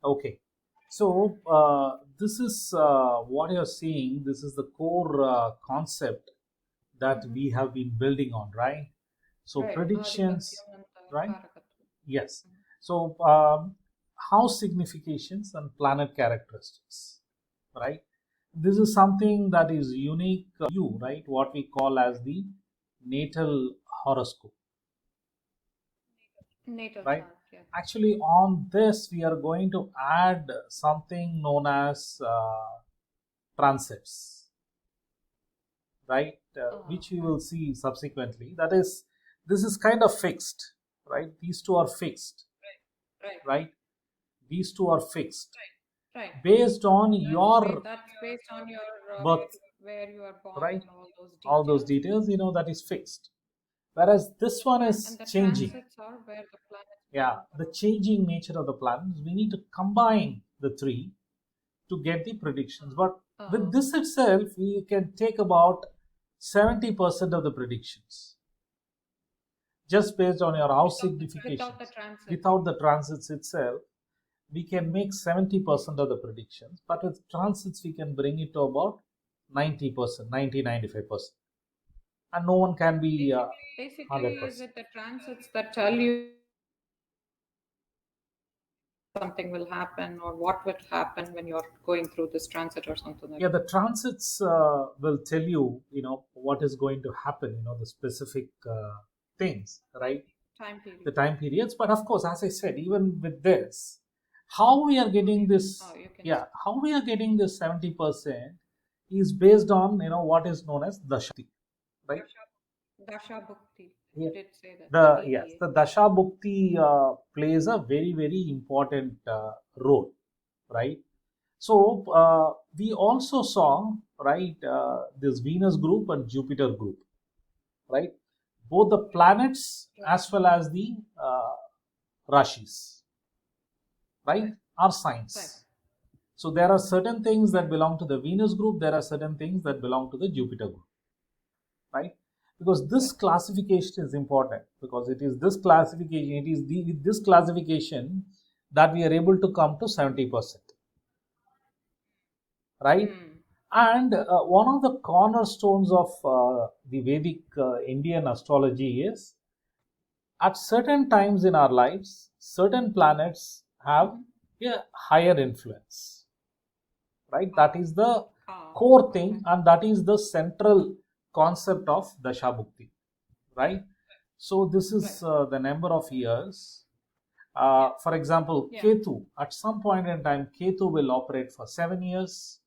Okay. So this is what you're seeing. This is the core concept that Mhm. we have been building on, right? So Right. predictions, Adipathyam and right? Karakatvam. Yes. Mhm. So house significations and planet characteristics, right? This is something that is unique to you, right? What we call as the natal horoscope, Natal right? chart, yes. Actually, on this, we are going to add something known as transits, right? Which we will see subsequently. That is, this is kind of fixed, right? These two are fixed, Right. right? These two are fixed Right. based on your That's based on your birth, where you are born right? and all those All those details. details, that is fixed. Whereas this one And is the changing. transits are where the planets Yeah, move the around. changing nature of the planets. We need to combine the three to get the predictions. But with Oh, this itself, we can take about 70% of the predictions just based on your house without the significations. transits. Without the transits itself, we can make 70% of the predictions. But with transits, we can bring it to about 90%, 90-95%. And no one can be Basically, is 100%. it the transits that tell you something will happen or what will happen when you're going through this transit or something like Yeah, the transits will tell you, what is going to happen, the specific things, right? time The period? time periods. But of course, as I said, even with this, how we are getting Oh, this, you can yeah, how we are getting this 70% is based on, what is known as the Shakti, right? Dasha Bhukti. Yeah. You did say that, the Yes, DBA. the Dasha Bhukti plays a very, very important role, right? So we also saw, right, this Venus group and Jupiter group, right? Both the planets as well as the rashis, right, are Right. signs. So there are certain things that belong to the Venus group. There are certain things that belong to the Jupiter group, right? Because this Right. classification is important, because it is this classification, it is with this classification that we are able to come to 70%, right? Hmm. And one of the cornerstones of the Vedic Indian astrology is, at certain times in our lives, certain planets have Mhm. a higher influence, right? That is the Ah, core okay. thing, and that is the central concept of Dashabhukti, right? So this Right. is the number of years. For example, Yeah. Ketu, at some point in time, Ketu will operate for 7 years,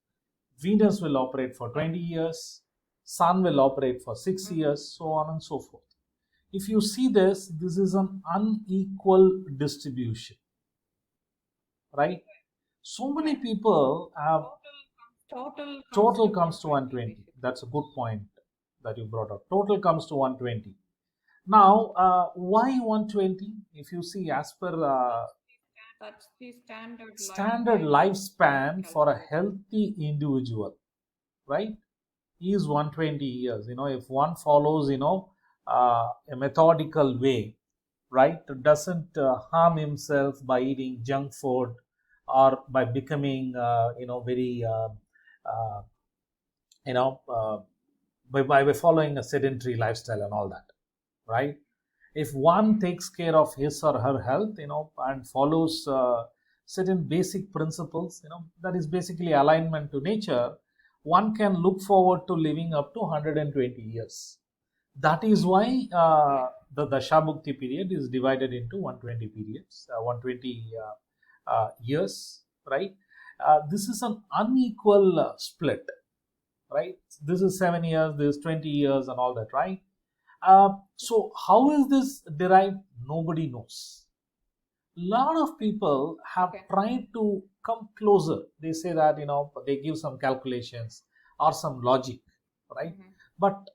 Venus will operate for Right. 20 years, Sun will operate for 6 Mhm. years, so on and so forth. If you see this is an unequal distribution, right? So many Right. people have, Total comes total to comes to 120, 120. basically. That's a good point that you brought up. Total comes to 120. Now, why 120? If you see, as per That's the standard standard lifetime lifespan for a calculated. healthy individual, right, is 120 years. If one follows, a methodical way, right, doesn't harm himself by eating junk food, or by becoming, very, uh, you know, uh, by following a sedentary lifestyle and all that, right? If one takes care of his or her health, and follows certain basic principles, that is basically alignment to nature, one can look forward to living up to 120 years. That is why Right. the Dashabhukti period is divided into 120 periods, 120 years, right? This is an unequal split, right? This is 7 years, this is 20 years, and all that, right? So, how is this derived? Nobody knows. A lot of people have Okay. tried to come closer. They say that, they give some calculations or some logic, right? Mhm. But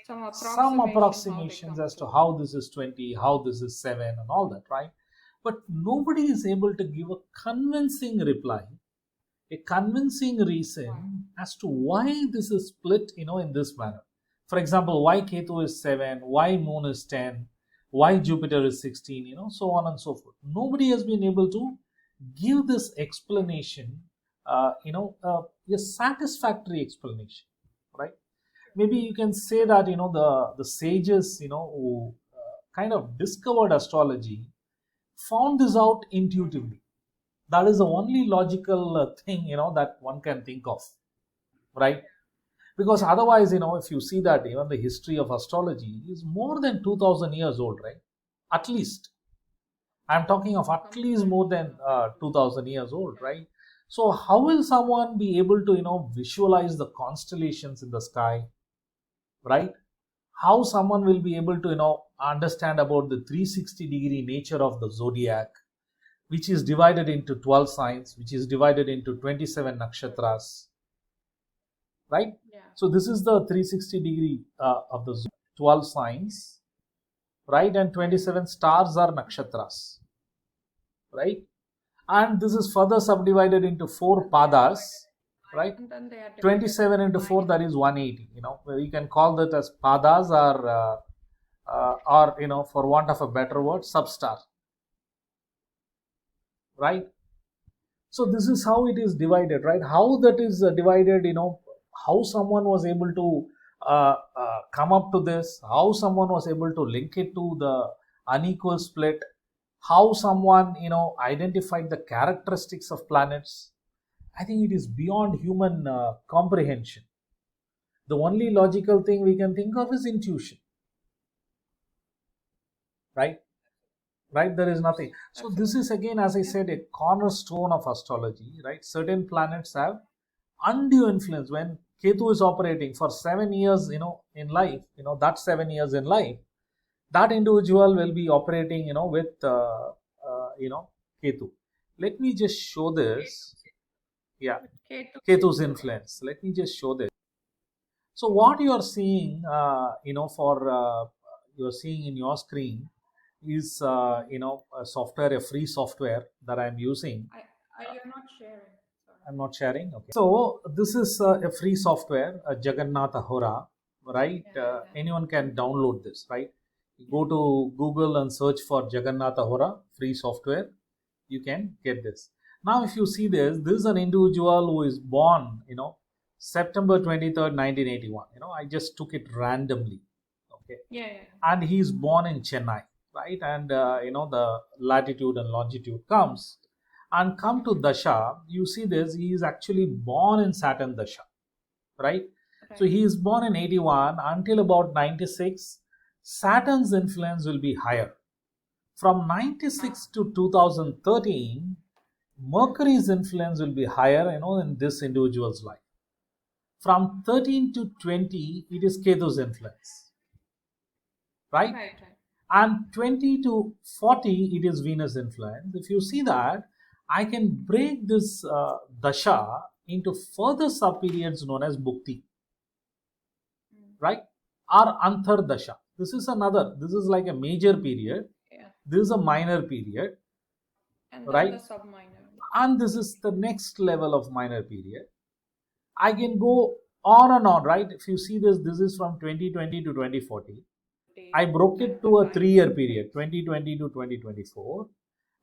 Some some approximation how they approximations come as to to. how this is 20, how this is 7, and all that, right? But nobody is able to give a convincing reply, a convincing Right. reason as to why this is split, in this manner. For example, why Ketu is 7, why Moon is 10, why Jupiter is 16, so on and so forth. Nobody has been able to give this explanation, a satisfactory explanation, right? Maybe you can say that, the sages, who kind of discovered astrology found this out intuitively. That is the only logical thing, that one can think of, right? Because otherwise, if you see that even the history of astrology is more than 2000 years old, right? At least. I'm talking of at least more than 2000 years old, right? So how will someone be able to, visualize the constellations in the sky, right? How someone will be able to, understand about the 360-degree nature of the zodiac, which is divided into 12 signs, which is divided into 27 nakshatras, right? Yeah. So this is the 360-degree of the 12 signs, right? And 27 stars are nakshatras, right? And this is further subdivided into 4 padas, right? And then they are divided 27 into 4, that is 180. You can call that as padas, or for want of a better word, substar, right? So this is how it is divided, right? How that is divided, how someone was able to come up to this, how someone was able to link it to the unequal split, how someone, identified the characteristics of planets. I think it is beyond human comprehension. The only logical thing we can think of is intuition, right? Right? There is nothing. So this is, again, as I said, a cornerstone of astrology, right? Certain planets have undue influence. When Ketu is operating for 7 years, in life, that 7 years in life, that individual will be operating, with, Ketu. Let me just show this. Yeah, Ketu's influence. Let me just show this. So what you are seeing, you're seeing in your screen is, a software, a free software that I'm using. You're not sharing. Sorry. I'm not sharing. Okay. So this is a free software, Jagannatha Hora, right? Anyone can download this, right? You go to Google and search for Jagannatha Hora, free software. You can get this. Now, if you see this is an individual who is born, September 23rd, 1981. I just took it randomly. Okay. Yeah. And he's born in Chennai, right? And, the latitude and longitude comes. And come to Dasha, you see this, he is actually born in Saturn Dasha, right? So he is born in 81 until about 96. Saturn's influence will be higher. From 96 to 2013, Mercury's influence will be higher, in this individual's life. From 13 to 20, it is Ketu's influence, right? And 20 to 40, it is Venus influence. If you see that, I can break this dasha into further sub-periods known as bhukti, right? Or antar dasha. This is like a major period. Yeah. This is a minor period, and right? The sub-minor. And this is the next level of minor period. I can go on and on, right? If you see this is from 2020 to 2040. I broke it to a 3-year period, 2020 to 2024.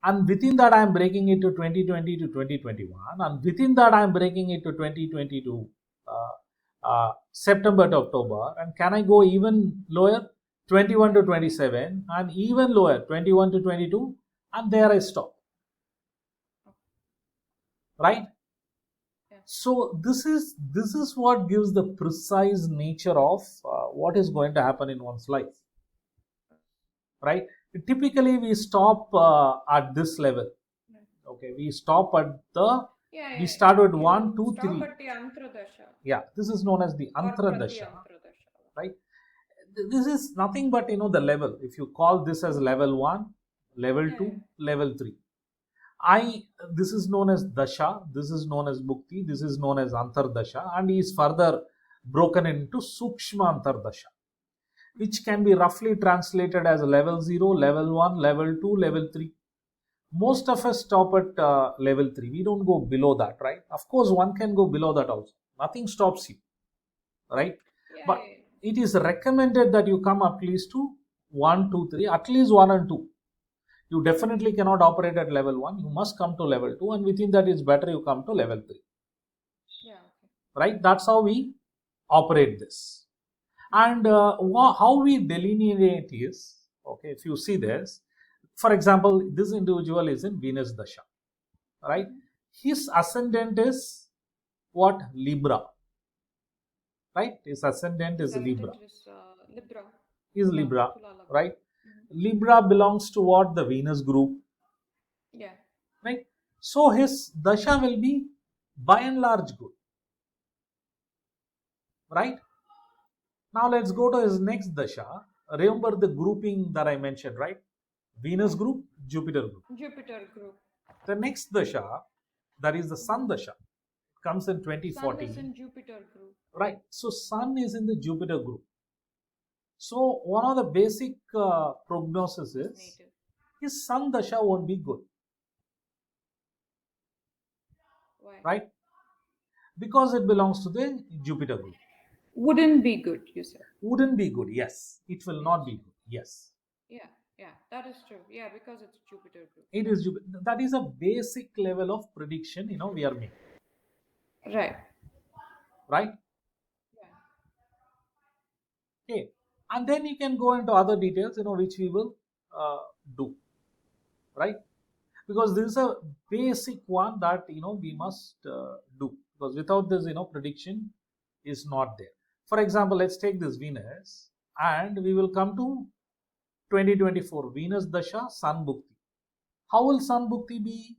And within that, I am breaking it to 2020 to 2021. And within that, I am breaking it to 2020 to September to October. And can I go even lower? 21 to 27. And even lower, 21 to 22. And there I stop. Right? Yeah. So this is what gives the precise nature of what is going to happen in one's life. Right? Typically, we stop at this level. Okay, we stop at the. We start with 1, 2, 3. Stop at the Antradasha. Yeah, this is known as the Antradasha. Right? This is nothing but the level. If you call this as level 1, level 2, level 3. This is known as Dasha. This is known as Bhukti. This is known as Antardasha, and he is further broken into Sukshma Antardasha, which can be roughly translated as level 0, level 1, level 2, level 3. Most of us stop at level 3. We don't go below that, right? Of course, one can go below that also. Nothing stops you, right? But it is recommended that you come at least to 1, 2, 3, at least 1 and 2. You definitely cannot operate at level 1. You must come to level 2, and within that it's better you come to level 3. Yeah. Okay. Right? That's how we operate this. And how we delineate is, okay, if you see this, for example, this individual is in Venus Dasha, right? His ascendant is what? Libra, right? His ascendant is Libra. Ascendant is Libra. Is Libra, Tula Lagna. right? Libra belongs to what? The Venus group, Yeah. right? So his Dasha will be by and large good, right? Now let's go to his next Dasha. Remember the grouping that I mentioned, right? Venus group, Jupiter group. Jupiter group. The next Dasha, that is the Sun Dasha, comes in Sun 2040. is in Jupiter group. Right. So Sun is in the Jupiter group. So one of the basic prognosis is Native. his Sun Dasha won't be good. Why? Right? Because it belongs to the Jupiter group. Wouldn't be good, you said. Wouldn't be good. Yes. It will not be good. Yes. Yeah. Yeah. That is true. Yeah, because it's Jupiter group. It is Jupiter. That is a basic level of prediction, we are making. Right. Right? Yeah. Okay. And then you can go into other details, which we will do. Right? Because this is a basic one that we must do, because without this prediction is not there. For example, let's take this Venus, and we will come to 2024 Venus Dasha Sun Bhukti. How will Sun Bhukti be?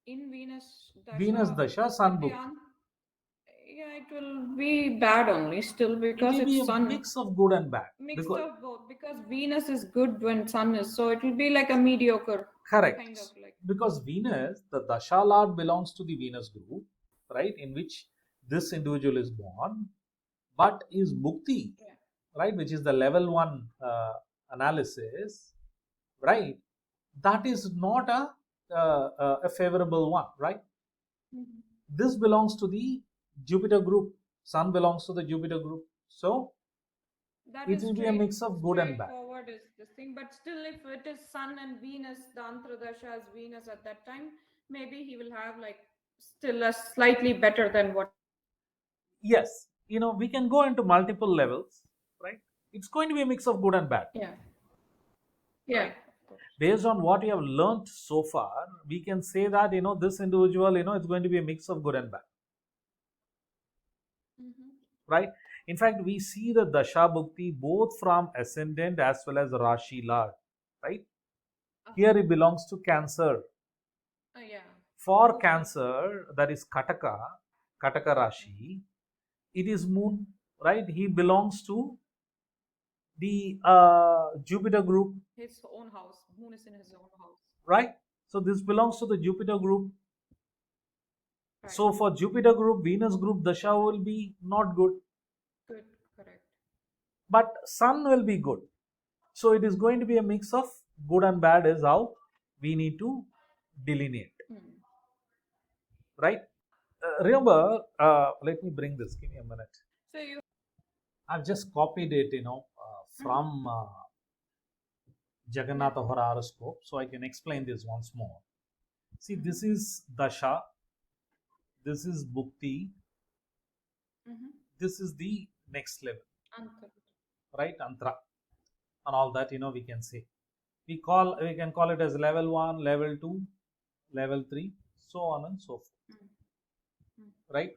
In Venus Dasha Sun Bhukti. Yeah, it will be bad only still, It because will be it's a Sun. mix of good and bad. Mixed of both, because Venus is good when Sun is, so it will be like a mediocre. Correct. Kind of like. Because Venus, the Dasha Lord belongs to the Venus group, right, in which this individual is born, but is Bhukti, Yeah. right, which is the level 1 analysis, right, that is not a favorable one, right? This belongs to the Jupiter group. Sun belongs to the Jupiter group. So That it is will be a mix of good and bad. Straightforward is this thing, but still, if it is Sun and Venus, the Antradasha is Venus at that time, maybe he will have like still a slightly better than what. Yes, we can go into multiple levels, right? It's going to be a mix of good and bad. Yeah. Yeah. Right? Based on what you have learned so far, we can say that this individual, it's going to be a mix of good and bad. Right? In fact, we see the Dasha Bhukti both from ascendant as well as Rashi Lord, right? Here it belongs to Cancer. Yeah. For Cancer, that is Kataka Rashi, it is Moon, right? He belongs to the Jupiter group. His own house. Moon is in his own house. Right? So this belongs to the Jupiter group. Right. So for Jupiter group, Venus group, Dasha will be not good. Good, correct. But Sun will be good. So it is going to be a mix of good and bad is how we need to delineate. Right? Remember, let me bring this. Give me a minute. So I've just copied it, from Jagannatha horoscope, so I can explain this once more. See, this is Dasha, this is Bhukti, this is the next level, right? Antra, and all that, we can say. We can call it as level 1, level 2, level 3, so on and so forth. Right?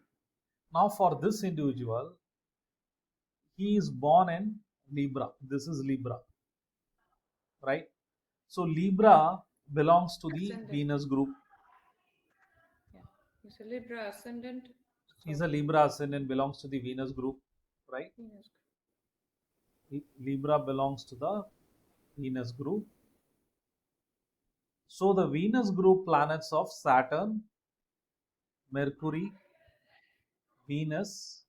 Now for this individual, he is born in Libra. This is Libra. Right? So Libra belongs to the Venus group. Yeah. He's a Libra ascendant. He's a Libra ascendant, belongs to the Venus group, right? Libra belongs to the Venus group. So the Venus group planets of Saturn, Mercury, Venus,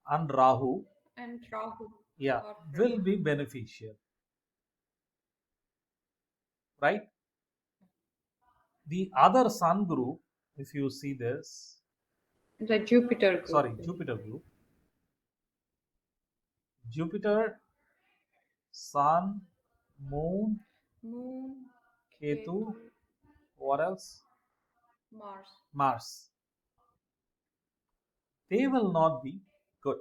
and Rahu, yeah, will be beneficial, right? The other Sun group, if you see this, the Jupiter group. Sorry, Jupiter group. Jupiter, Sun, Moon, Moon, Ketu, Ketu, what else? Mars. Mars. They will not be good,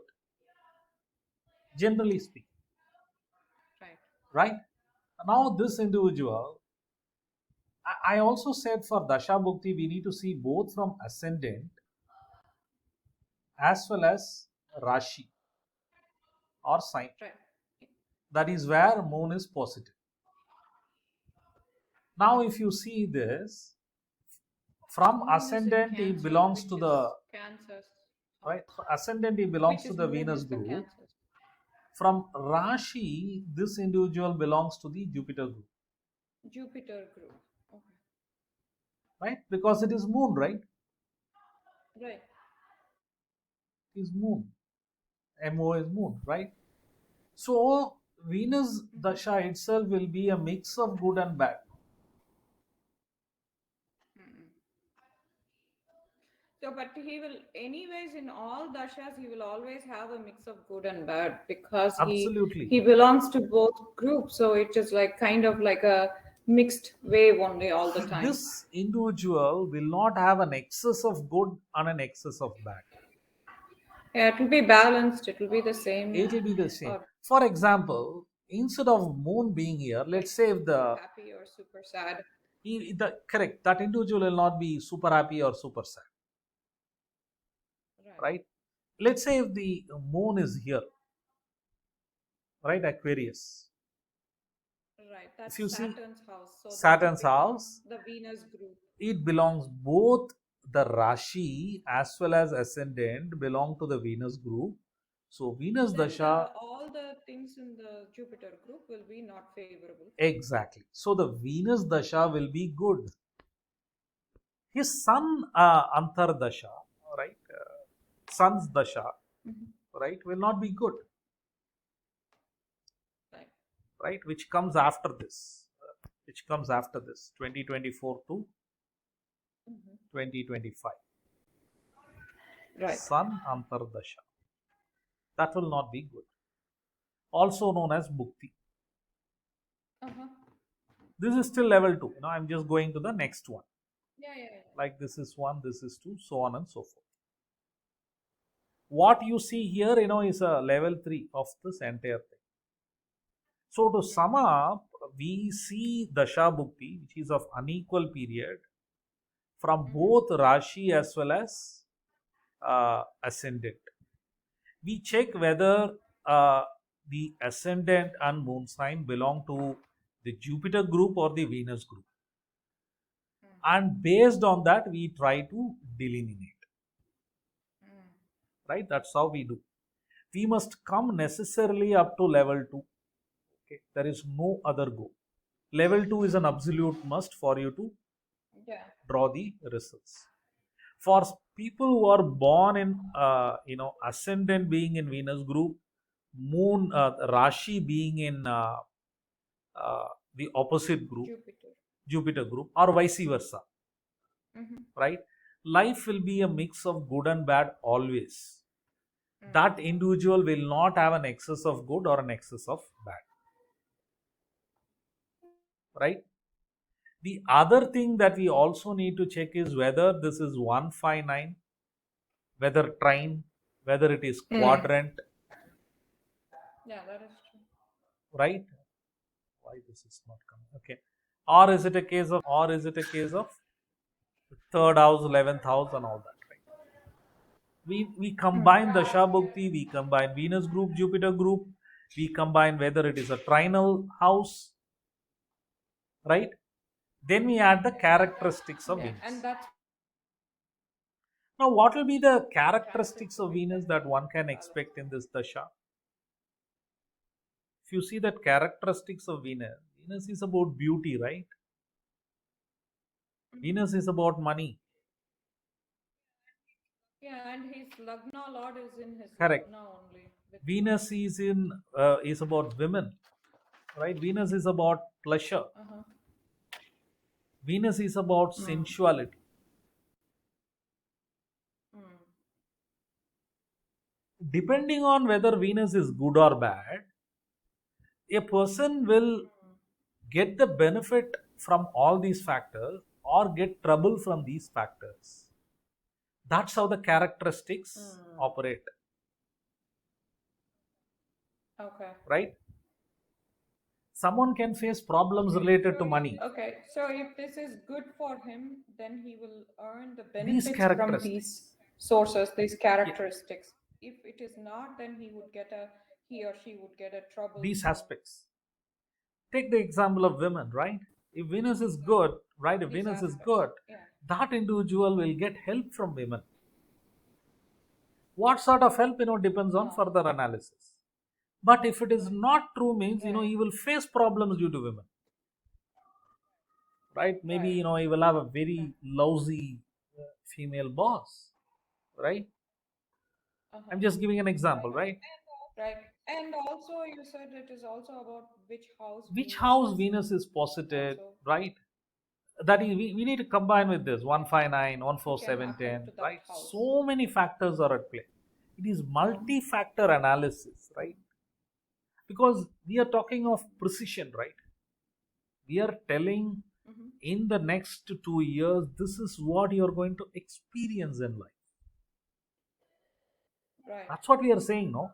generally speaking. Right. Right? Now, this individual, I also said for Dasha Bhukti, we need to see both from ascendant as well as Rashi or sign. Right. That is where moon is positive. Now, if you see this, from Moon is in ascendant, it Cancer, belongs which to is the Cancer's right. house. So ascendant, it belongs Which to is the Moon Venus is the group. Cancer. From Rashi, this individual belongs to the Jupiter group, Jupiter group. Okay. right? Because it is moon, right? Right. It is moon. MO is moon, right? So Venus Dasha itself will be a mix of good and bad. Mm-mm. So, but he will, anyways, in all dashas, he will always have a mix of good and bad because Absolutely. he belongs to both groups. So it is like kind of like a mixed wave only all the time. This individual will not have an excess of good and an excess of bad. Yeah, it will be balanced. It will be the same. It will be the same. Or For example, instead of moon being here, let's like say if super happy or super sad. correct, that individual will not be super happy or super sad, Right. right? Let's say if the moon is here, right, Aquarius. Right. If That's you see Saturn's house. So that will Saturn's become house, the Venus group. it belongs both the Rashi as well as ascendant belong to the Venus group. So Venus Then Dasha, all the things in the Jupiter group will be not favorable. exactly. So the Venus Dasha will be good. His sun Antar Dasha, right? Sun's Dasha, Mhm. right, will not be good, Right. right? Which comes after this, 2024 to Mhm. 2025. Right. Sun Antar Dasha. That will not be good. Also known as Bhukti. Uh-huh. This is still level 2. I'm just going to the next one. Yeah. Like this is 1, this is 2, so on and so forth. What you see here, is a level 3 of this entire thing. So to sum up, we see Dasha Bhukti, which is of unequal period, from both Rashi as well as ascendant. We check whether the ascendant and moon sign belong to the Jupiter group or the Venus group. And based on that, we try to delineate. Right? That's how we do. We must come necessarily up to level 2. Okay, there is no other go. Level 2 is an absolute must for you to Yeah. draw the results. For people who are born in ascendant being in Venus group, moon Rashi being in the opposite group, Jupiter group, or vice versa, right? Life will be a mix of good and bad always. That individual will not have an excess of good or an excess of bad, right? The other thing that we also need to check is whether this is 159, whether trine, whether it is quadrant, Yeah, that is true. right? Why this is not coming? Okay. Or is it a case of third house, 11th house, and all that, right? We combine the Bhukti, we combine Venus group, Jupiter group, we combine whether it is a trinal house, right? Then we add the characteristics of Yeah, Venus. and that's Now, what will be the characteristics of Venus that one can expect in this Dasha? If you see that characteristics of Venus, Venus is about beauty, right? Venus is about money. yeah, and his Lagna Lord is in his Correct. Lagna only. Venus is about women, right? Venus is about pleasure. Venus is about sensuality. Depending on whether Venus is good or bad, a person will get the benefit from all these factors or get trouble from these factors. That's how the characteristics operate, Okay. right? Someone can face problems related to money. Okay. So if this is good for him, then he will earn the These benefits from these characteristics, sources, these yeah, characteristics. If it is not, then he or she would get a trouble these from aspects. Take the example of women, right? If Venus is good, right? If these Venus is aspects. good, Yeah. that individual will get help from women. What sort of help, depends on further analysis. But if it is not true, means, Right. he will face problems due to women, right? Maybe, Right. he will have a very lousy female boss, right? I'm just giving an example, Right. right? Right. And also, you said it is also about which house Which Venus house is Venus is posited, also. right? That is, we need to combine with this 159, It can happen 14710, to that right? house. So many factors are at play. It is multi-factor analysis, right? Because we are talking of precision, right? We are telling Mm-hmm. in the next 2 years, this is what you're going to experience in life. Right. That's what we are saying, no?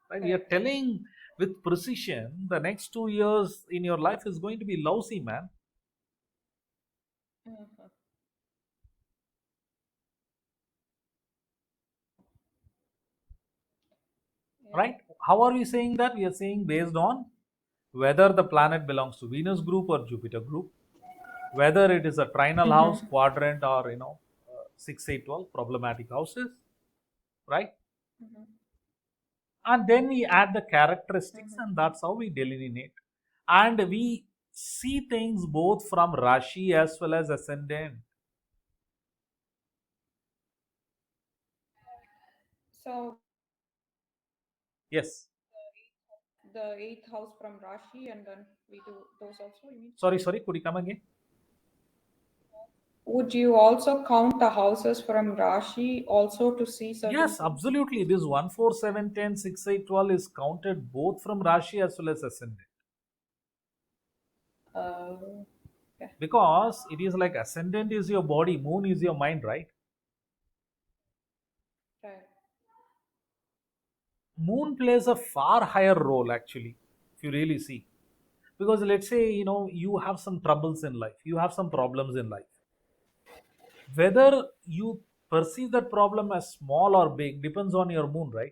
Right? We are Correct. telling with precision the next 2 years in your life is going to be lousy, man. Mhm. Yeah. Right? How are we saying that? We are saying based on whether the planet belongs to Venus group or Jupiter group, whether it is a trinal house, Mm-hmm. quadrant, or 6, 8, 12 problematic houses, right? Mm-hmm. And then we add the characteristics, Mm-hmm. and that's how we delineate. And we see things both from Rashi as well as ascendant. So Yes. the eighth house from Rashi, and then we do those also, you mean? Sorry, could you come again? Would you also count the houses from Rashi also to see certain Yes, things? absolutely. This 1, 4, 7, 10, 6, 8, 12 is counted both from Rashi as well as ascendant. Uh, yeah. Because it is like ascendant is your body, moon is your mind, right? Right. Moon plays a far higher role actually, if you really see. Because let's say, you have some troubles in life, you have some problems in life. Whether you perceive that problem as small or big depends on your moon, right?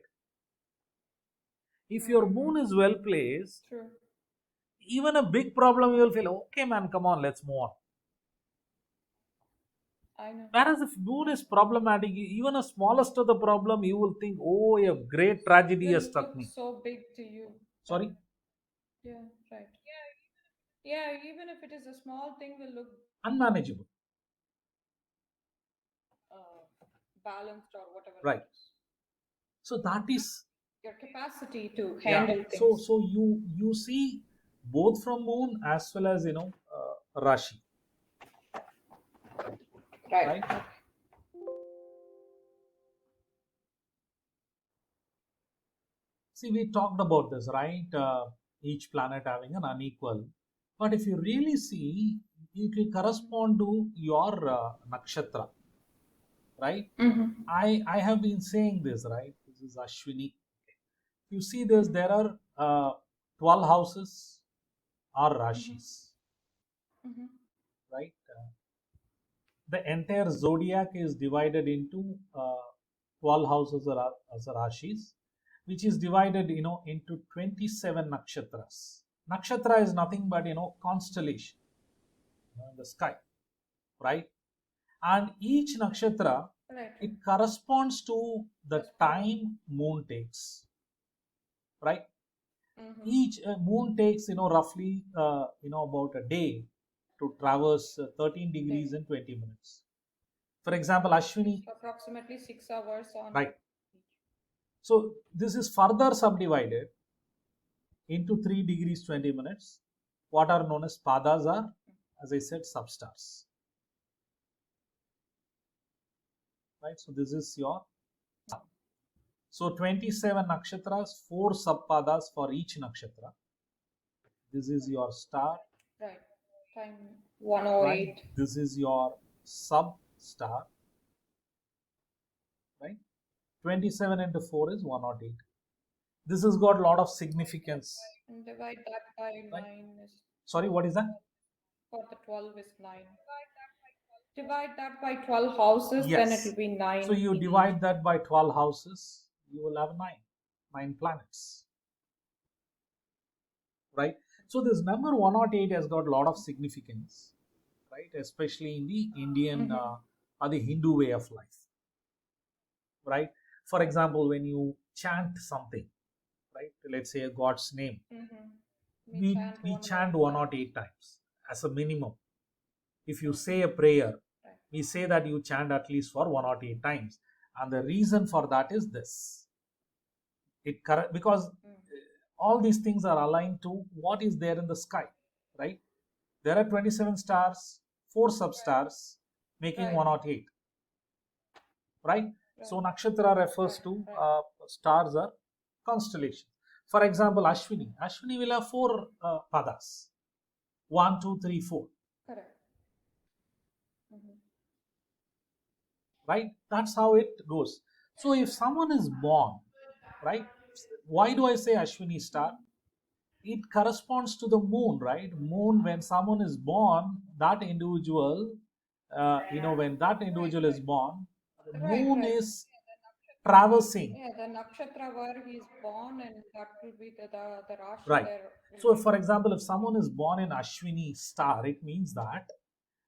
If your Mm-hmm. moon is well placed, True. even a big problem you will feel, okay, man, come on, let's move on. I know. Whereas if moon is problematic, even a smallest of the problem, you will think, oh, a great tragedy has Will struck look me. so big to you. Sorry? Yeah, right. Yeah, even if it is a small thing, will look Unmanageable. balanced or whatever it Right. is. So that is, Your capacity to yeah. handle So things. so you see both from moon as well as Rashi, Right. right? See, we talked about this, right? Each planet having an unequal. But if you really see, it will correspond to your nakshatra, right? Mm-hmm. I have been saying this, right? This is Ashwini. You see this, there are 12 houses or Mm-hmm. Rashis, Mm-hmm. right? The entire zodiac is divided into 12 houses or as Rashis, which is divided, into 27 nakshatras. Nakshatra is nothing but, constellation in the sky, right? And each nakshatra, Right. it corresponds to the That's what. time moon takes, right? Mm-hmm. Each moon takes, roughly, about a day to traverse 13 degrees Day. in 20 minutes. For example, Ashwini, Approximately 6 hours on right? each. So this is further subdivided into 3 degrees 20 minutes. What are known as padas are, as I said, substars, right? So this is your, so 27 nakshatras, 4 subpadas for each nakshatra. This is your star, Right. Time right? 108. This is your sub star, right? 27 into 4 is 108. This has got a lot of significance, And divide that by right? 9 is Sorry, what is that? for the 12 is 9. Divide that by 12 houses, then it Yes. will be So 9 you in each. divide that by 12 houses, you will have 9 planets, right? So this number 108 has got a lot of significance, right? Especially in the Indian or the Hindu way of life, right? For example, when you chant something, right? Let's say a God's name, We chant we 108 chant times. 108 times as a minimum. If you say a prayer, Right. we say that you chant at least for 108 times. And the reason for that is this. Because all these things are aligned to what is there in the sky, right? There are 27 stars, 4 substars making Right. 108, right? Right. So nakshatra refers Right. to Right. stars or constellations. For example, Ashwini. Ashwini will have 4 padas. 1, 2, 3, 4. Correct. Right? That's how it goes. So if someone is born, right? Why do I say Ashwini star? It corresponds to the moon, right? Moon, when someone is born, that individual, when that individual is born, the Right. moon Right. is traversing, Yeah, the nakshatra where he is born, and that will be the Rashi right? there. So, for example, if someone is born in Ashwini star, it means that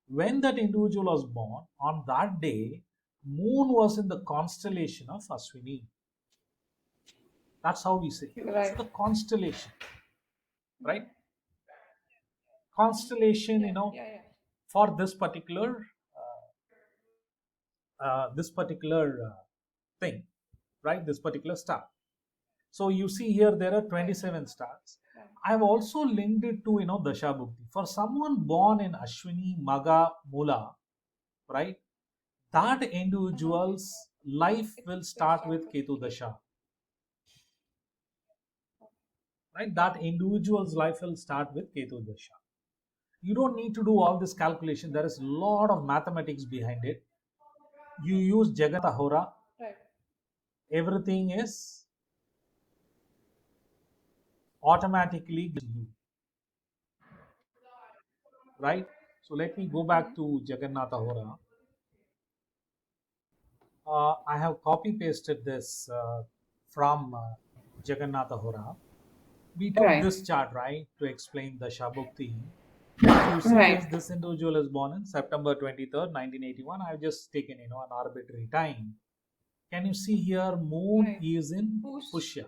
when that individual was born, on that day, moon was in the constellation of Ashwini. That's how we say. Right. So the constellation, right? Constellation, Yeah. for this particular thing, right? This particular star. So you see here there are 27 stars. Right. I have also linked it to Dasha bhukthi. For someone born in Ashwini, Maga, Mula, right? That individual's life will start with Ketu Dasha. Right? That individual's life will start with Ketu Dasha. You don't need to do all this calculation. There is a lot of mathematics behind it. You use Jagat Ahura. Right. Everything is automatically given to you. Right? So let me go back to Jagannath Ahura. I have copy pasted this from Jagannath Ahura. We took Right. this chart, right, to explain the Shabukti. If you see Right. this individual is born in September 23rd, 1981. I've just taken, an arbitrary time. Can you see here, moon Right. is in Pushya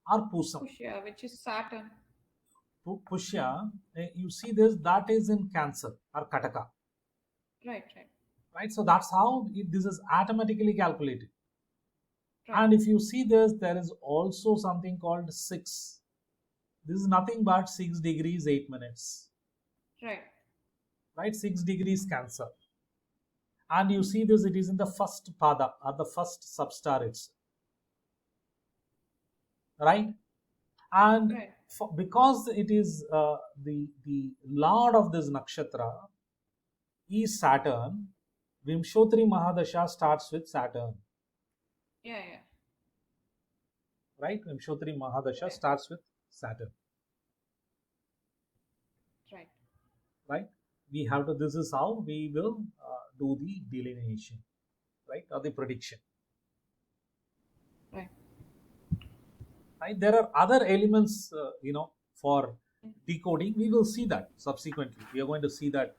or Pusam. Pushya, which is Saturn. Pushya, you see this, that is in Cancer or Kataka. Right. Right? So that's how this is automatically calculated. Right. And if you see this, there is also something called 6. This is nothing but 6 degrees 8 minutes. Right. Right? 6 degrees Cancer. And you see this, it is in the first pada or the first substar itself. Right? And Right. because it is the lord of this nakshatra is Saturn, Vimshotri Mahadasha starts with Saturn. Yeah. Right? Vimshotri Mahadasha starts with Saturn. Right. Right? We have to, this is how we will do the delineation, right? Or the prediction. Right. Right? There are other elements, for decoding. We will see that subsequently. We are going to see that,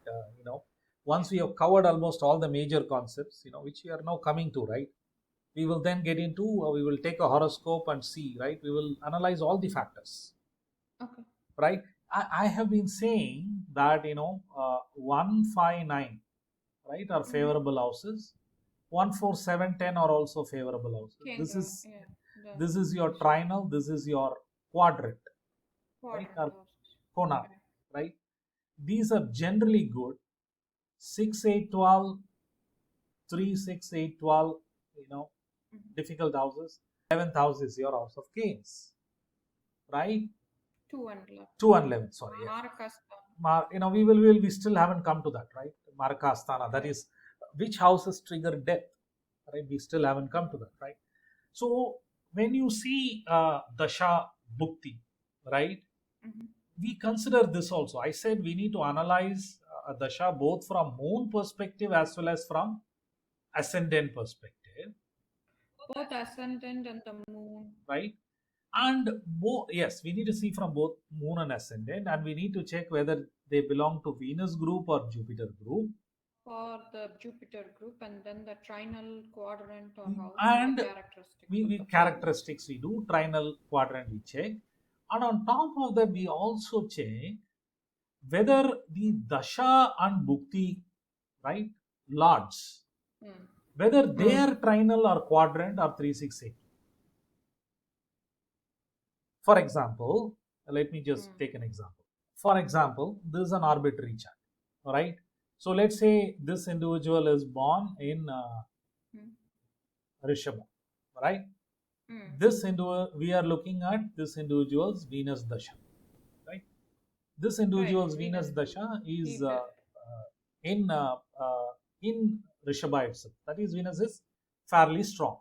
once we have covered almost all the major concepts, which we are now coming to, right? We will then get into, we will take a horoscope and see, right? We will analyze all the factors. Okay. Right? I have been saying that, 1, 5, 9, right, are favorable houses. 1, 4, 7, 10 are also favorable houses. This is your trinal, this is your quadrant, right, or kona, right? These are generally good. 6, 8, 12, 3, 6, 8, 12, difficult houses. 11th house is your house of kings, right? 2 and 11. 2 and 11, sorry. Yeah. Marakasthana. We still haven't come to that, right? Marakasthana, that is which houses trigger death, right? We still haven't come to that, right? So when you see Dasha bhukthi, right? We consider this also. I said we need to analyze a Dasha both from moon perspective as well as from ascendant perspective. Both ascendant and the moon. Right? And yes, we need to see from both moon and ascendant, and we need to check whether they belong to Venus group or Jupiter group. For the Jupiter group, and then the trinal quadrant or house and the characteristics. We characteristics we do, trinal quadrant we check, and on top of that we also check whether the Dasha and Bhukti, right, lords, whether they are trinal or quadrant or 368. For example, let me just take an example. For example, this is an arbitrary chart, right? So let's say this individual is born in Rishabha, right? This individual, we are looking at this individual's Venus Dasha, right? This individual's Venus Dasha is in Rishabha itself. That is, Venus is fairly strong.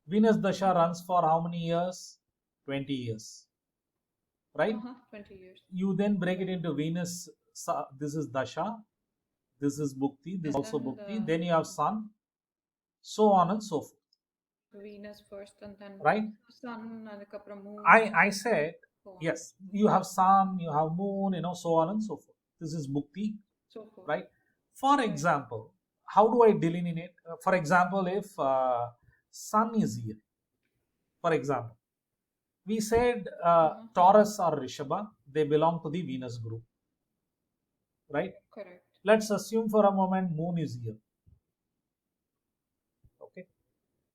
Venus Dasha runs for how many years? 20 years, right? 20 years. You then break it into Venus. This is Dasha, this is Bhukti, this is also Bhukti. Then you have Sun, so on and so forth. Venus first, and then right? Sun and moon. I said yes. You have Sun, you have Moon, so on and so forth. This is Bhukti, so forth. Right? For example, how do I delineate? For example, if Sun is here, for example, we said Taurus or Rishabha, they belong to the Venus group, right? Correct. Let's assume for a moment Moon is here. Okay.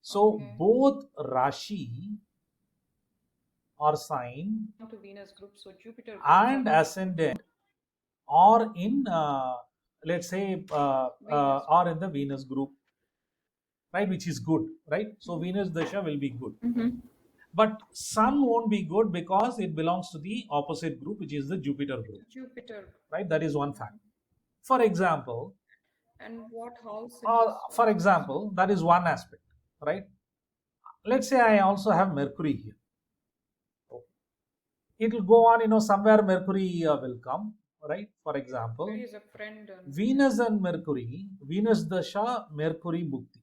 So both Rashi or sign to Venus group, so Jupiter group and ascendant are in, let's say, are in the Venus group, right? Which is good, right? So Venus Dasha will be good. But Sun won't be good because it belongs to the opposite group, which is the Jupiter group. Right? That is one fact. For example, and what house? For example, that is one aspect, right? Let's say I also have Mercury here. It will go on, somewhere Mercury will come, right? For example, is a friend Venus and Mercury, Venus Dasha, Mercury Bhukti,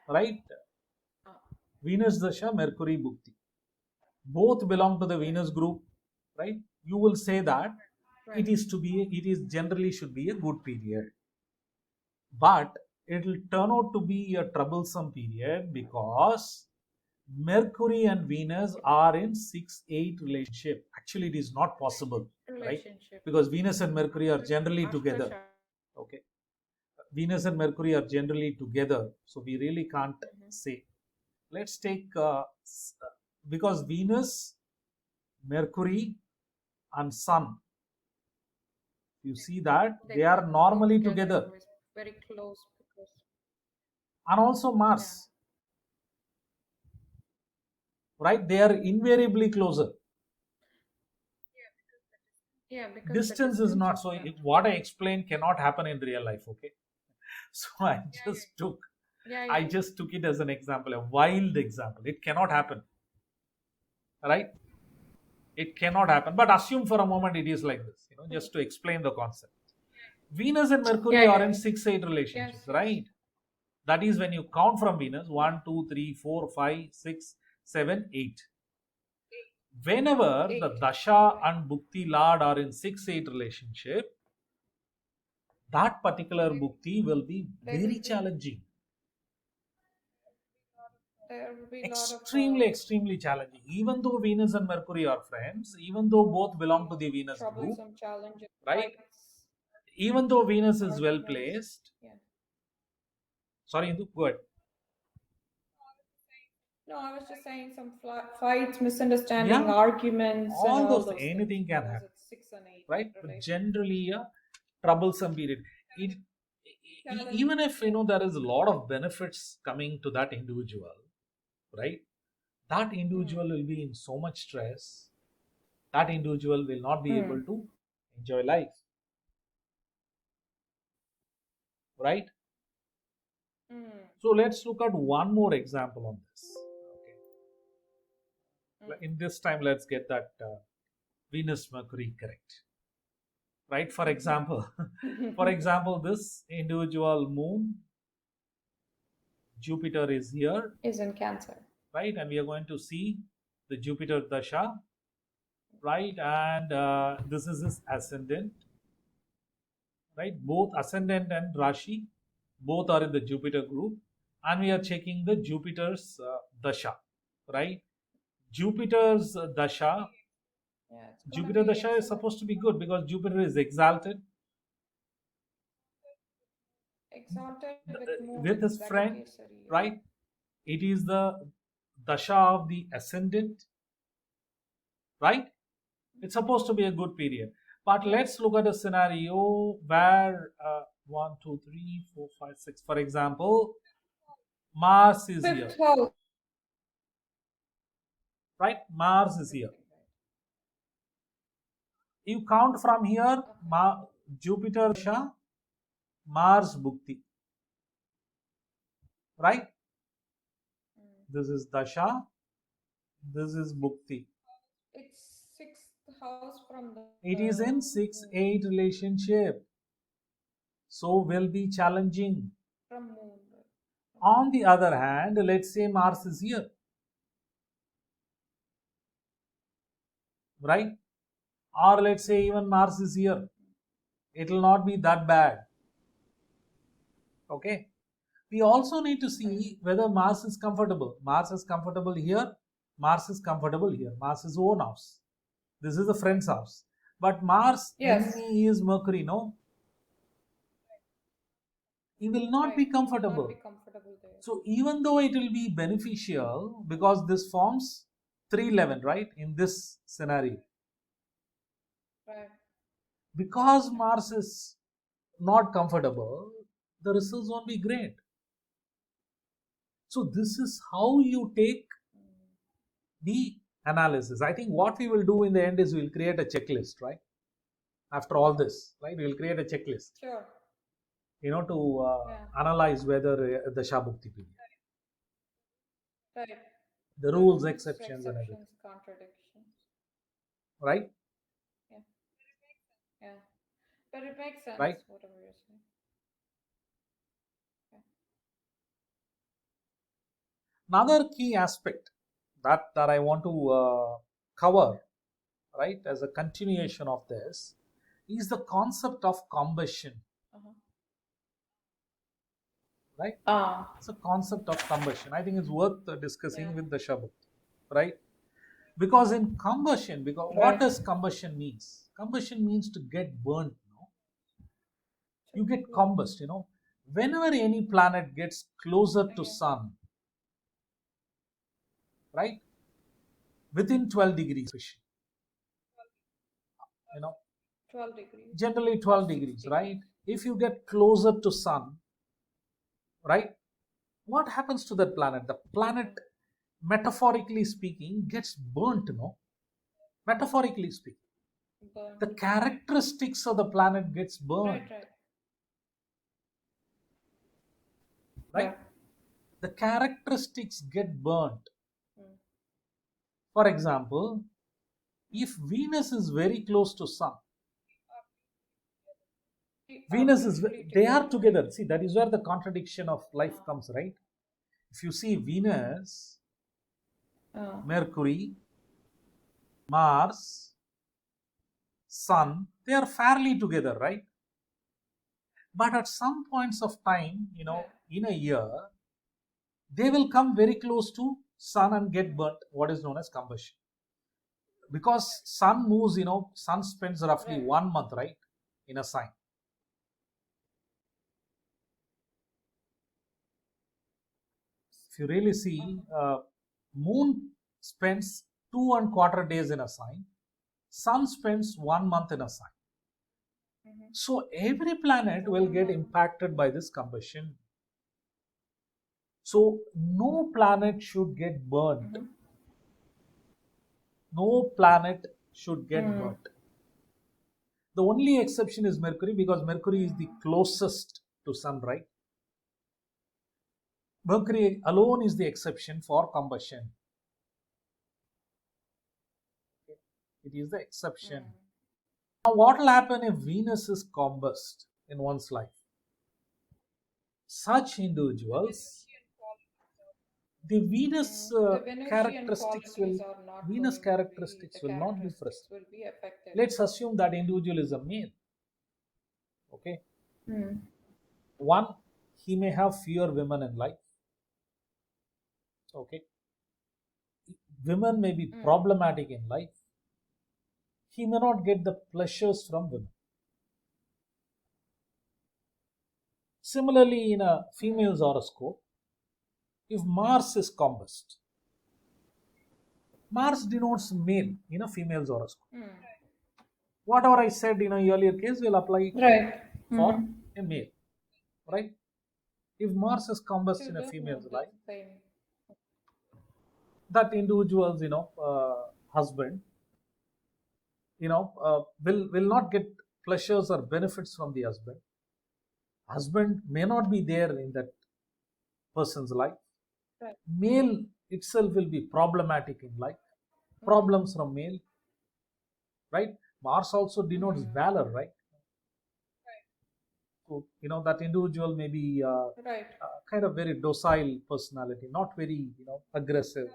right? Venus Dasha, Mercury Bhukti. Both belong to the Venus group, right? You will say that it is generally should be a good period. But it will turn out to be a troublesome period because Mercury and Venus are in 6-8 relationship. Actually, it is not possible, right? Because Venus and Mercury are generally together. Okay. Venus and Mercury are generally together. So we really can't say. Let's take, because Venus, Mercury and Sun, you see that they are normally together. Very close. And also Mars. Right? They are invariably closer. Because distance is not. So what I explained cannot happen in real life, okay? So I just took it as an example, a wild example. It cannot happen. Right? It cannot happen. But assume for a moment it is like this, just to explain the concept. Venus and Mercury are in 6-8 relationships, right? That is when you count from Venus, 1, 2, 3, 4, 5, 6, 7, 8. Whenever the Dasha and Bhukti Lord are in 6-8 relationship, that particular Bhukti will be very challenging. Extremely challenging. Even though Venus and Mercury are friends, even though both belong to the Venus group, right? Even though Venus is well placed. Sorry, Indu, go ahead. No, I was just saying some fights, misunderstanding, arguments. All those anything can happen. 6 and 8. Right? But generally a troublesome period. Even if there is a lot of benefits coming to that individual, right? That individual will be in so much stress, that individual will not be able to enjoy life, right? So let's look at one more example on this. Okay. In this time, let's get that Venus Mercury correct, right? For example, this individual moon, Jupiter is here, Is in Cancer. right? And we are going to see the Jupiter Dasha, right? And this is his ascendant, right? Both ascendant and Rashi, both are in the Jupiter group, and we are checking the Jupiter's Dasha, right? Jupiter's Dasha, Yeah, it's gonna Jupiter be Dasha is excellent. supposed to be good because Jupiter is exalted Exalted with his friend, right? It is the Dasha of the ascendant, right? It's supposed to be a good period. But let's look at a scenario where 1, 2, 3, 4, 5, 6, for example, Mars is here, Fifth house. right? Mars is here. You count from here, Jupiter Dasha, Mars Bhukti, right? This is Dasha, this is Bhukti. It's sixth house from the. It is in 6-8 relationship, so will be challenging. From moon. On the other hand, let's say Mars is here, right? Or let's say even Mars is here, it will not be that bad. Okay. We also need to see whether Mars is comfortable. Mars is comfortable here, Mars is comfortable here. Mars is own house. This is the friend's house. But Mars enemy is Mercury, no? He will not be comfortable. There. So even though it will be beneficial because this forms 311, right? In this scenario. Right. Because Mars is not comfortable, the results won't be great. So this is how you take the analysis. I think what we will do in the end is we'll create a checklist, right? After all this, right? We'll create a checklist. Sure. To analyze whether the Bhukti period. Right. The rules, exceptions, and everything. Contradictions. Right? Yeah. But it makes sense, right? Whatever you're saying. Another key aspect that I want to cover, right, as a continuation of this, is the concept of combustion. Right? It's a concept of combustion. I think it's worth discussing with the Shabbat, right? Because in combustion, what does combustion means? Combustion means to get burnt. You get combust. Whenever any planet gets closer to sun, right? Within 12 degrees, 12 degrees. Generally 12 degrees, right? If you get closer to sun, right? What happens to that planet? The planet, metaphorically speaking, gets burnt, Metaphorically speaking. Burnt. The characteristics of the planet gets burnt. Right? Yeah. The characteristics get burnt. For example, if Venus is very close to Sun, they are together. See, that is where the contradiction of life comes, right? If you see Venus, Mercury, Mars, Sun, they are fairly together, right? But at some points of time, in a year, they will come very close to Sun and get burnt, what is known as combustion. Because Sun moves, Sun spends roughly 1 month, right, in a sign. If you really see, Moon spends 2¼ days in a sign, Sun spends 1 month in a sign. So every planet will get impacted by this combustion. So no planet should get burned. No planet should get burnt. The only exception is Mercury, because Mercury is the closest to Sun, right? Mercury alone is the exception for combustion. It is the exception. Now, what will happen if Venus is combust in one's life? Such individuals, the Venus characteristics will not be present. Let's assume that individual is a male. Okay. One, he may have fewer women in life. Okay. Women may be problematic in life. He may not get the pleasures from women. Similarly, in a female's horoscope, if Mars is combust, Mars denotes male in a female's horoscope. Whatever I said in a earlier case will apply for a male, right? If Mars is combust in a female's life, that individual's husband will not get pleasures or benefits from the husband. Husband may not be there in that person's life. Male itself will be problematic in life. Problems from male, right? Mars also denotes valor, right? So that individual may be kind of very docile personality, not very aggressive.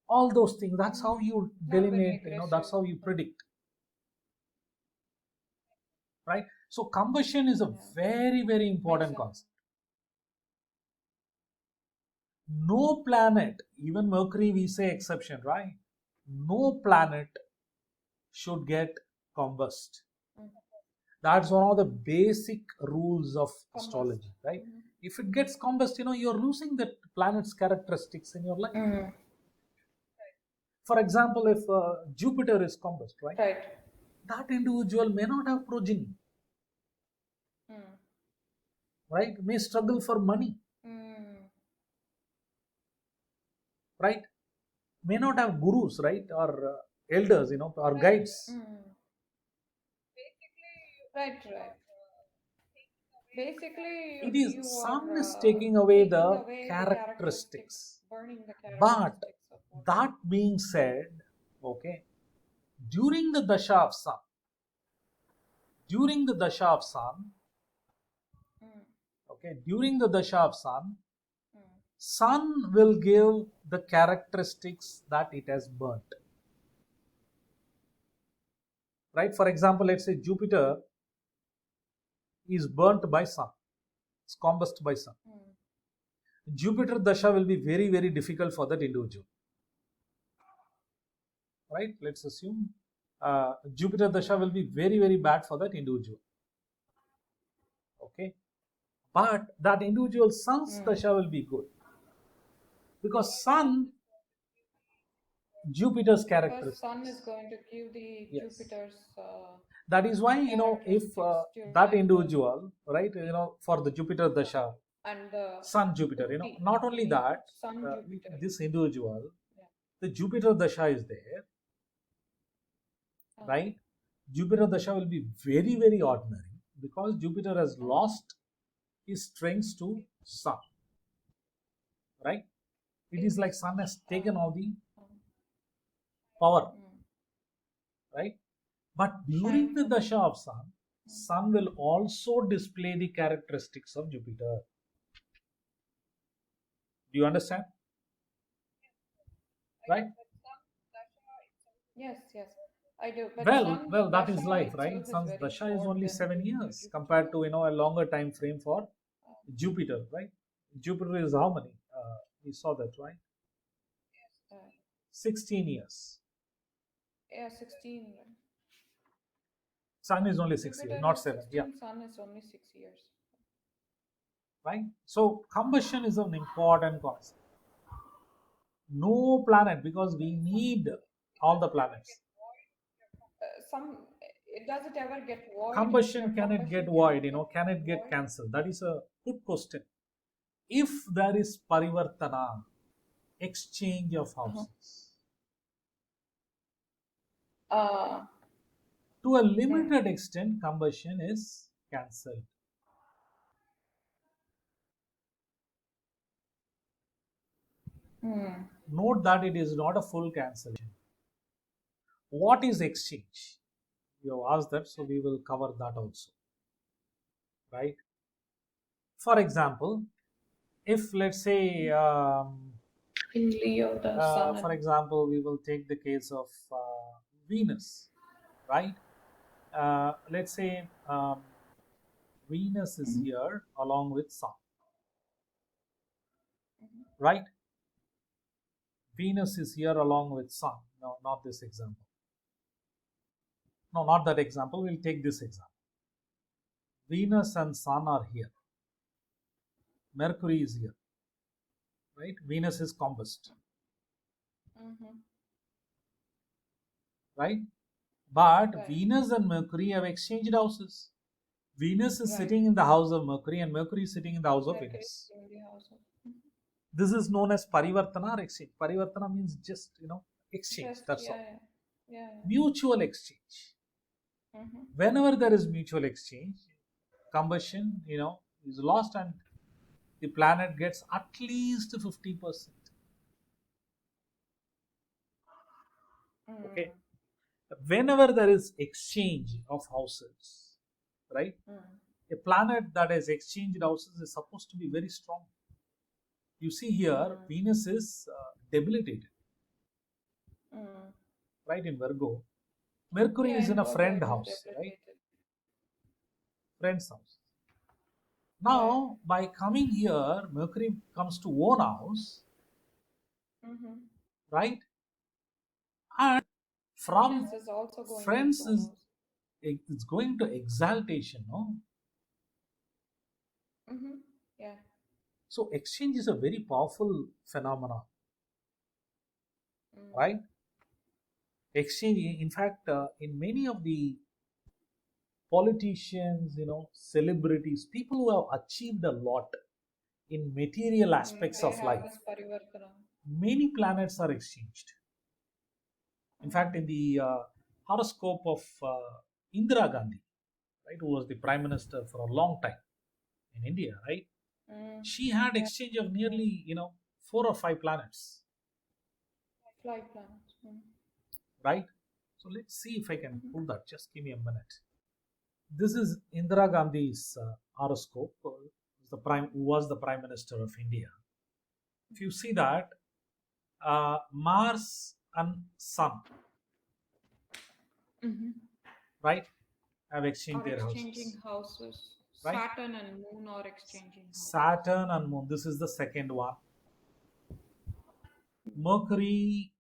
All those things, that's how you delineate, that's how you predict, right? So combustion is a very, very important concept. No planet, even Mercury we say exception, right? No planet should get combust. That's one of the basic rules of astrology, right? If it gets combust, you're losing that planet's characteristics in your life. For example, if Jupiter is combust, right? That individual may not have progeny, right? May struggle for money, right? May not have gurus, right? Or elders, or guides. Basically, it is Sun is taking away the characteristics. But that being said, okay, during the Dasha of Sun, Sun will give the characteristics that it has burnt. Right? For example, let's say Jupiter is burnt by Sun. It's combust by Sun. Jupiter Dasha will be very, very difficult for that individual. Right? Let's assume Jupiter Dasha will be very, very bad for that individual. Okay? But that individual Sun's Dasha will be good. Because Sun, Jupiter's characteristics. Sun is going to give the Jupiter's. That is why, if that individual, right, for the Jupiter Dasha, and Sun Jupiter, not only that, this individual, the Jupiter Dasha is there, right? Jupiter Dasha will be very, very ordinary because Jupiter has lost his strengths to Sun, right? It is like Sun has taken all the power, right? But during the Dasha of Sun, Sun will also display the characteristics of Jupiter. Do you understand? Right? Yes, I do. But well, that is life, right? Sun's Dasha is only 7 years compared to a longer time frame for Jupiter, right? Jupiter is how many? We saw that, right? 16 years. Yeah, 16. Sun is only 6 years, not 7. Yeah. Sun is only 6 years. Right? So combustion is an important concept. No planet, because we need all the planets. Does it ever get void? Combustion, can it get void? Can it get cancelled? That is a good question. If there is Parivartana, exchange of houses, Uh, To a yeah. limited extent, combustion is cancelled. Note that it is not a full cancellation. What is exchange? You have asked that, so we will cover that also. Right? For example, if let's say, In Leo, the sun for and example, we will take the case of Venus, right? Let's say Venus is here along with Sun, right? Venus is here along with Sun. No, not this example. No, not that example. We'll take this example. Venus and Sun are here. Mercury is here, right? Venus is combust, right? But right. Venus and Mercury have exchanged houses. Venus is Right. sitting in the house of Mercury and Mercury is sitting in the house of Mercury Venus. is in the house of This is known as Parivartana or exchange. Parivartana means just, exchange. just That's all. yeah. Mutual exchange. Whenever there is mutual exchange, combustion, is lost and the planet gets at least 50%. Okay. Whenever there is exchange of houses, right? A planet that has exchanged houses is supposed to be very strong. You see here, Venus is debilitated, right, in Virgo. Mercury is in a friend house, right? Friend's house. Now, by coming here, Mercury comes to own house, right? And from Venus is also going friends into house. it's going to exaltation, no? Yeah. So exchange is a very powerful phenomenon, right? Exchange, in fact, in many of the politicians, celebrities, people who have achieved a lot in material aspects They of have life, this Parivartana. many planets are exchanged. In fact, in the horoscope of Indira Gandhi, right, who was the prime minister for a long time in India, right? She had exchange of nearly, 4 or 5 planets, Fly planets. right? So let's see if I can pull that. Just give me a minute. This is Indira Gandhi's horoscope. Who was the prime minister of India. If you see that, Mars and Sun, right, have exchanged Or their exchanging houses. houses. Right? Saturn and Moon are exchanging houses. Saturn and Moon. This is the second one. Mercury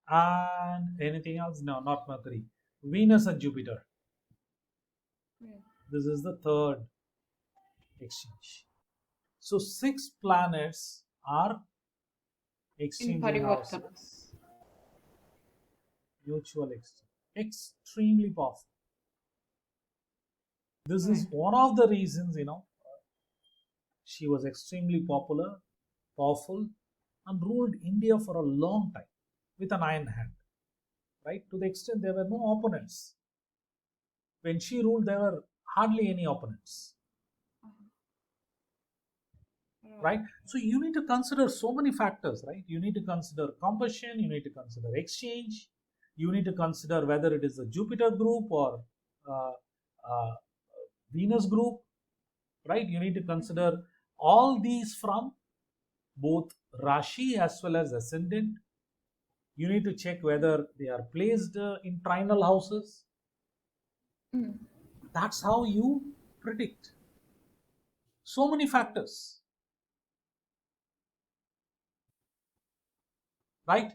and anything else? No, not Mercury. Venus and Jupiter. This is the third exchange. So 6 planets are exchanging houses. Mutual exchange. Extremely powerful. This is one of the reasons, she was extremely popular, powerful, and ruled India for a long time with an iron hand, right? To the extent there were no opponents. When she ruled, there were hardly any opponents, right? So you need to consider so many factors, right? You need to consider combustion, you need to consider exchange, you need to consider whether it is a Jupiter group or Venus group, right? You need to consider all these from both Rashi as well as ascendant. You need to check whether they are placed in trinal houses. That's how you predict. So many factors, right?